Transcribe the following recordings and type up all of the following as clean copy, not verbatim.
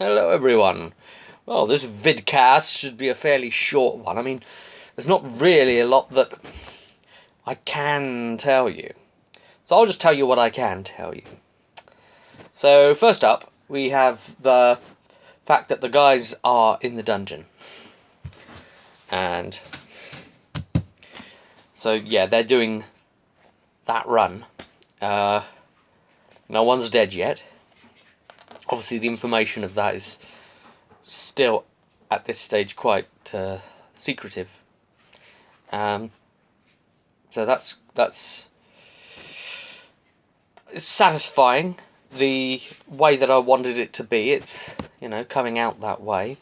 Hello everyone. Well, this vidcast should be a fairly short one. I mean, there's not really a lot that I can tell you. So I'll just tell you what I can tell you. So first up, we have the fact that the guys are in the dungeon. And so yeah, they're doing that run. No one's dead yet. Obviously the information of that is still at this stage quite secretive. So that's it's satisfying the way that I wanted it to be. It's coming out that way,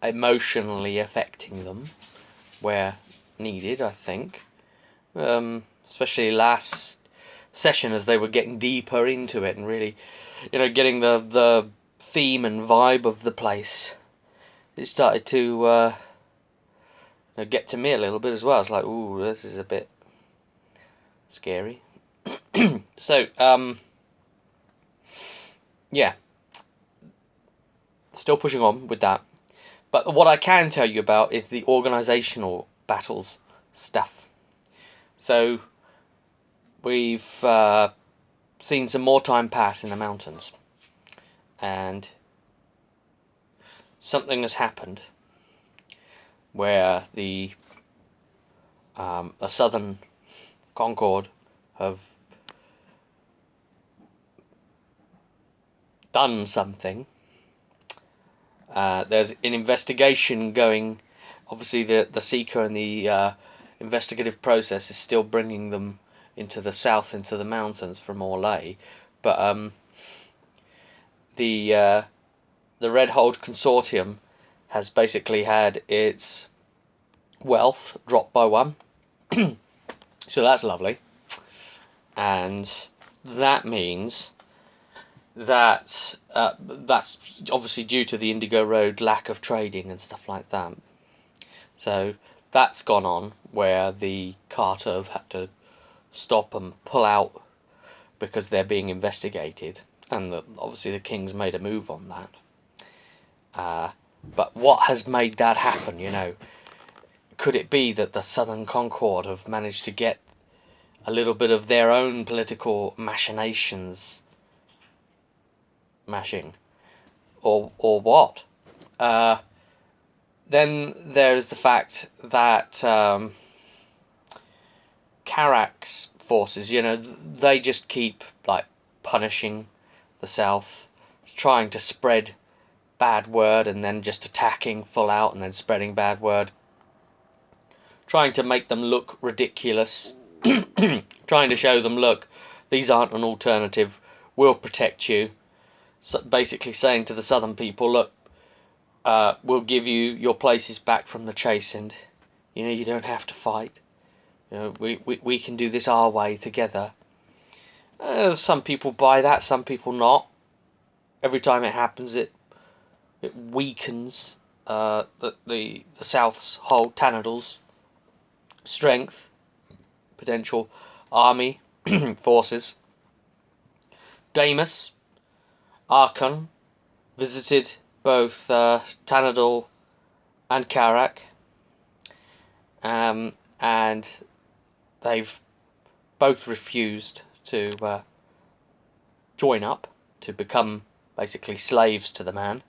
emotionally affecting them where needed. I think, especially last session as they were getting deeper into it and really, getting the theme and vibe of the place. It started to get to me a little bit as well. It's like, ooh, this is a bit scary. So, yeah, still pushing on with that. But what I can tell you about is the organisational battles stuff. So, we've seen some more time pass in the mountains, and something has happened where the Southern Concord have done something. There's an investigation going. Obviously, the seeker and the investigative process is still bringing them into the south, into the mountains for Morlaix. But the Redholds consortium has basically had its wealth dropped by one. So that's lovely. And that means that that's obviously due to the Indigo Road lack of trading and stuff like that. So that's gone on where the Carter have had to stop and pull out because they're being investigated, and obviously the King's made a move on that. But what has made that happen, could it be that the Southern Concord have managed to get a little bit of their own political machinations mashing, or what? Then there's the fact that Carac's forces, they just keep punishing the South, trying to spread bad word and then just attacking full out and then spreading bad word, trying to make them look ridiculous, trying to show them, look, these aren't an alternative, we'll protect you. So basically saying to the Southern people, look, we'll give you your places back from the chase, and you don't have to fight. We can do this our way together. Some people buy that, some people not. Every time it happens, it weakens the South's whole Tanadil's strength, potential army forces. Damus Archon visited both Tanadil and Carac, and they've both refused to join up, to become basically slaves to the man.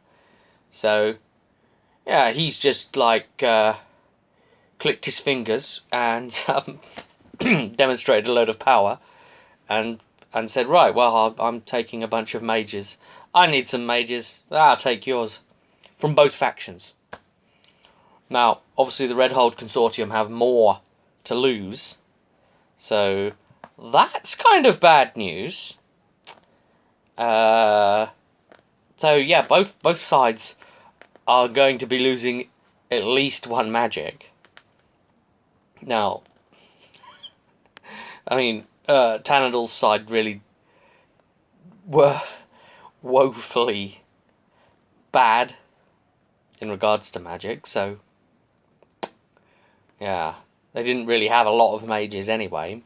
So, yeah, he's just clicked his fingers and demonstrated a load of power, and said, right, well, I'm taking a bunch of mages. I need some mages. I'll take yours. From both factions. Now, obviously the Redholds consortium have more to lose, so that's kind of bad news. So yeah, both sides are going to be losing at least one magic. Now, I mean, Tanadil's side really were woefully bad in regards to magic, so yeah, they didn't really have a lot of mages anyway.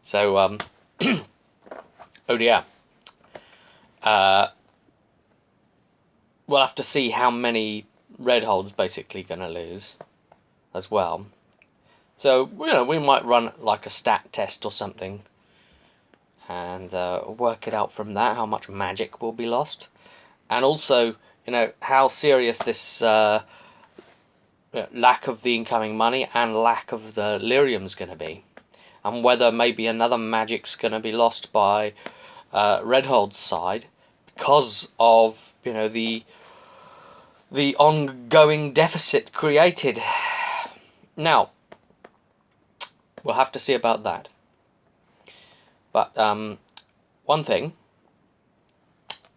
So, oh dear. we'll have to see how many Redholds basically going to lose as well. So, we might run like a stat test or something and work it out from that, how much magic will be lost. And also, how serious this lack of the incoming money and lack of the lyrium's going to be. And whether maybe another magic's going to be lost by Redhold's side because of, the ongoing deficit created. Now, we'll have to see about that. But one thing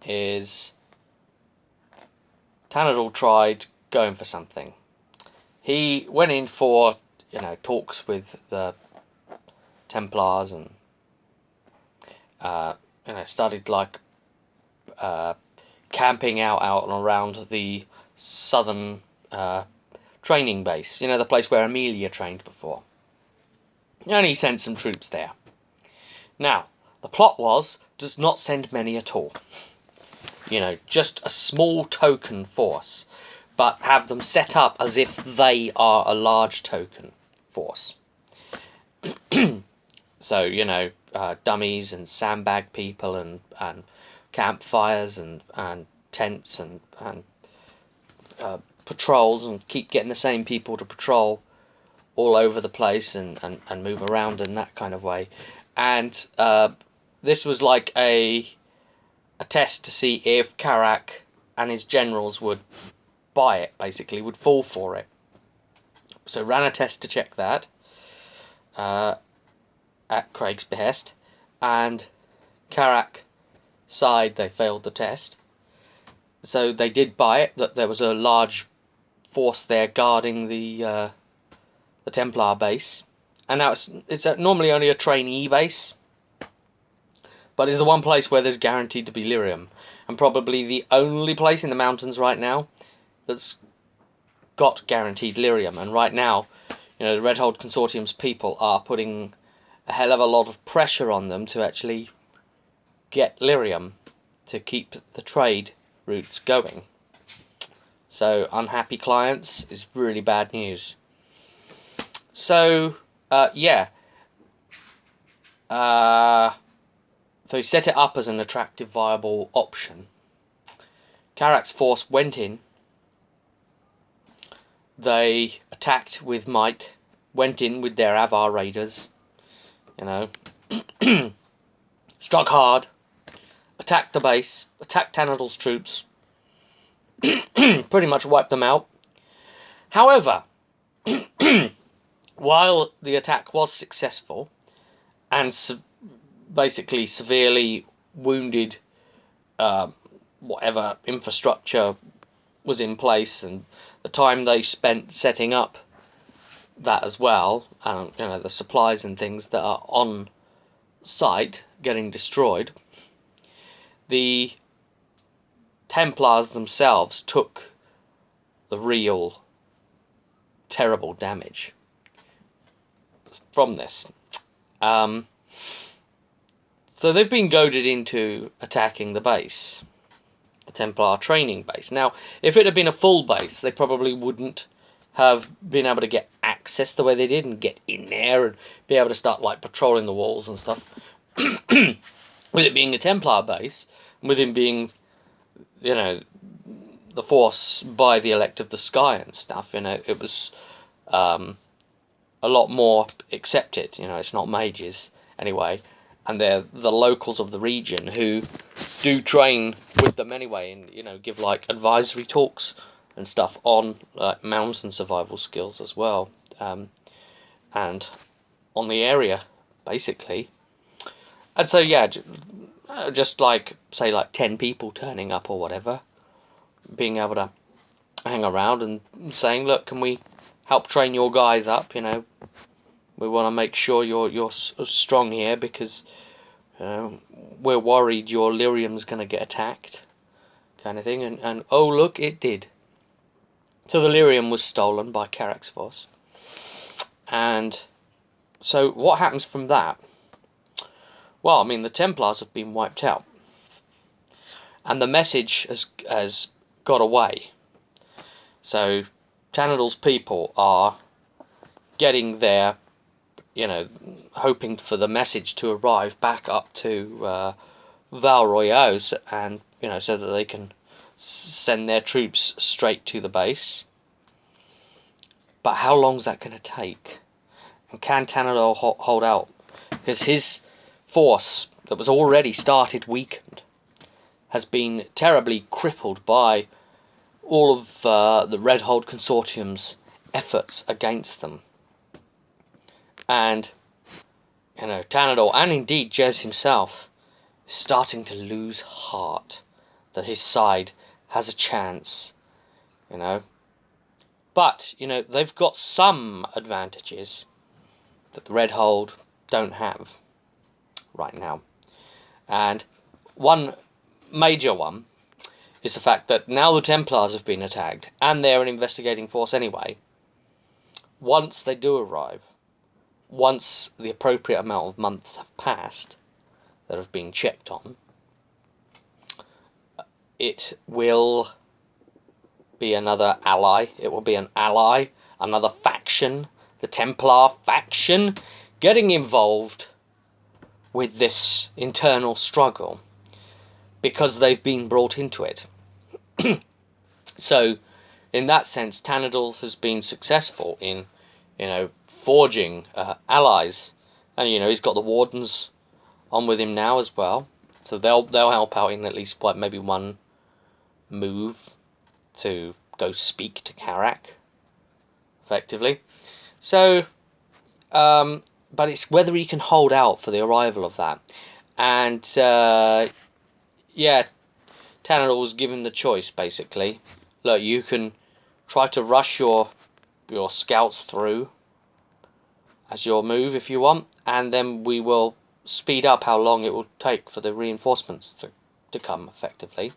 is Tanadil tried going for something. He went in for, talks with the Templars and, started like camping out and around the southern training base. The place where Amelia trained before. And he sent some troops there. Now, the plot was, does not send many at all. Just a small token force, but have them set up as if they are a large token force. So, dummies and sandbag people and campfires and tents and patrols, and keep getting the same people to patrol all over the place and move around in that kind of way. And this was like a test to see if Carac and his generals would buy it, basically, would fall for it. So ran a test to check that at Craig's behest, and Carac side, they failed the test. So they did buy it, that there was a large force there guarding the Templar base. And now it's normally only a trainee base, but it's the one place where there's guaranteed to be lyrium, and probably the only place in the mountains right now that's got guaranteed lyrium. And right now, the Redhold Consortium's people are putting a hell of a lot of pressure on them to actually get lyrium to keep the trade routes going. So unhappy clients is really bad news. So yeah. So he set it up as an attractive, viable option. Carac's force went in. They attacked with might. Went in with their Avar raiders. Struck hard. Attacked the base. Attacked Tanadil's troops. Pretty much wiped them out. However, while the attack was successful and basically severely wounded whatever infrastructure was in place, and the time they spent setting up that as well, and the supplies and things that are on site getting destroyed, the Templars themselves took the real terrible damage from this. So they've been goaded into attacking the base, the Templar training base. Now, if it had been a full base, they probably wouldn't have been able to get access the way they did and get in there and be able to start like patrolling the walls and stuff. With it being a Templar base, with him being, the force by the elect of the sky and stuff, it was a lot more accepted. It's not mages anyway, and they're the locals of the region who do train with them anyway, and give like advisory talks and stuff on like mountain survival skills as well, and on the area basically. And so yeah, just like say like 10 people turning up or whatever, being able to hang around and saying, look, can we help train your guys up? We want to make sure you're strong here because we're worried your lyrium's going to get attacked, kind of thing. And oh look, it did. So the lyrium was stolen by Carac's force. And so what happens from that? Well, I mean, the Templars have been wiped out. And the message has got away. So Tanadil's people are getting there, hoping for the message to arrive back up to Val Royeaux, and so that they can send their troops straight to the base. But how long is that going to take? And can Tanadil hold out? Because his force that was already started weakened has been terribly crippled by all of the Redhold Consortium's efforts against them. And, Tanadil, and indeed Jez himself, is starting to lose heart that his side has a chance, But, they've got some advantages that the Redhold don't have right now. And one major one is the fact that now the Templars have been attacked, and they're an investigating force anyway, once they do arrive, once the appropriate amount of months have passed that have been checked on, it will be another ally. It will be an ally, another faction, the Templar faction, getting involved with this internal struggle because they've been brought into it. So, in that sense, Tanadil has been successful in, forging allies, and he's got the Wardens on with him now as well, so they'll help out in at least maybe one move to go speak to Carac, effectively. So, but it's whether he can hold out for the arrival of that, and Tanadil was given the choice basically. Look, you can try to rush your scouts through as your move if you want, and then we will speed up how long it will take for the reinforcements to come effectively.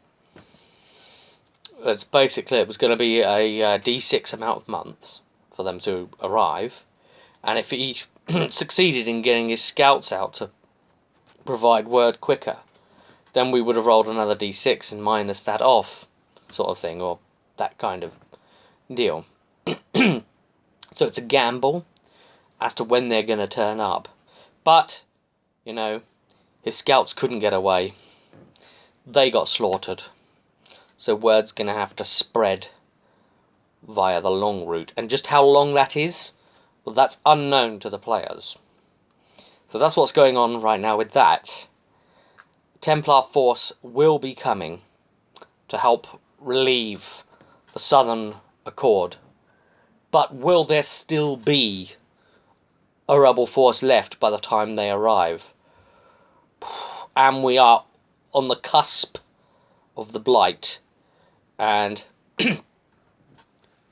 It's basically, it was going to be a D6 amount of months for them to arrive, and if he succeeded in getting his scouts out to provide word quicker, then we would have rolled another D6 and minus that off, sort of thing, or that kind of deal. So it's a gamble as to when they're going to turn up. But, his scouts couldn't get away. They got slaughtered. So word's going to have to spread via the long route. And just how long that is, well, that's unknown to the players. So that's what's going on right now with that. Templar force will be coming to help relieve the Southern Accord. But will there still be a rebel force left by the time they arrive? And we are on the cusp of the Blight. And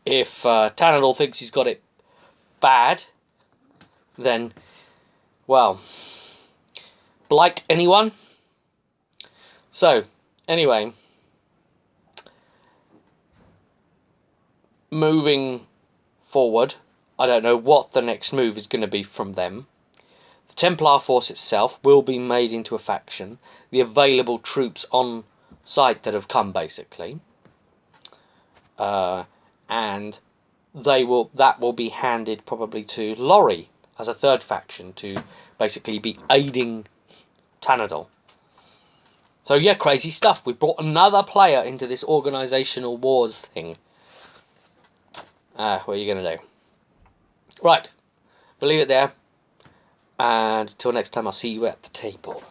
if Tanadil thinks he's got it bad, then, well, Blight anyone? So, anyway, moving forward, I don't know what the next move is going to be from them. The Templar force itself will be made into a faction. The available troops on site that have come, basically, and that will be handed probably to Laurie as a third faction to basically be aiding Tanadil. So yeah, crazy stuff. We brought another player into this organisational wars thing. What are you going to do? Right, we'll leave it there. And until next time, I'll see you at the table.